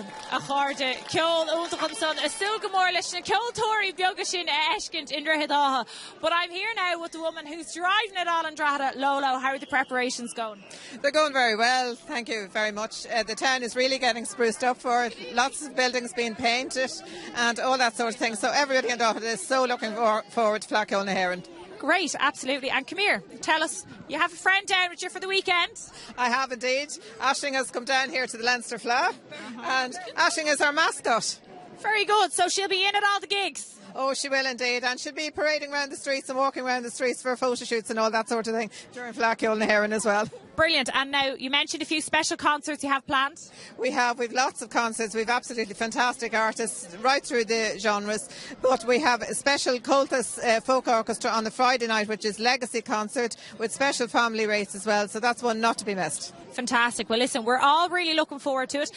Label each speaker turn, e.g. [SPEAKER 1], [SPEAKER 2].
[SPEAKER 1] Cavan a cháde ceol údachan son a still gomor leis na ceoltóirí beaga sin eshkint in Drogheda. But I'm here now with the woman who's driving it all in Drogheda. Lolo, how are the preparations going?
[SPEAKER 2] They're going very well, thank you very much. The town is really getting spruced up for it. Lots of buildings being painted and all that sort of thing. So everybody in Drogheda is so looking forward to Fleadh Cheoil na hÉireann.
[SPEAKER 1] Great, absolutely. And come here, tell us, you have a friend down with you for the weekend?
[SPEAKER 2] I have indeed. Aisling has come down here to the Leinster Fleadh, and Aisling is our mascot.
[SPEAKER 1] Very good, so she'll be in at all the gigs?
[SPEAKER 2] Oh, she will indeed, and she'll be parading around the streets and walking around the streets for photo shoots and all that sort of thing during Fleadh Cheoil na hÉireann as well.
[SPEAKER 1] Brilliant. And now, you mentioned a few special concerts you have planned.
[SPEAKER 2] We've lots of concerts. We've absolutely fantastic artists right through the genres. But we have a special Cultus folk orchestra on the Friday night, which is Legacy concert with special family rates as well. So that's one not to be missed.
[SPEAKER 1] Fantastic. Well, listen, we're all really looking forward to it.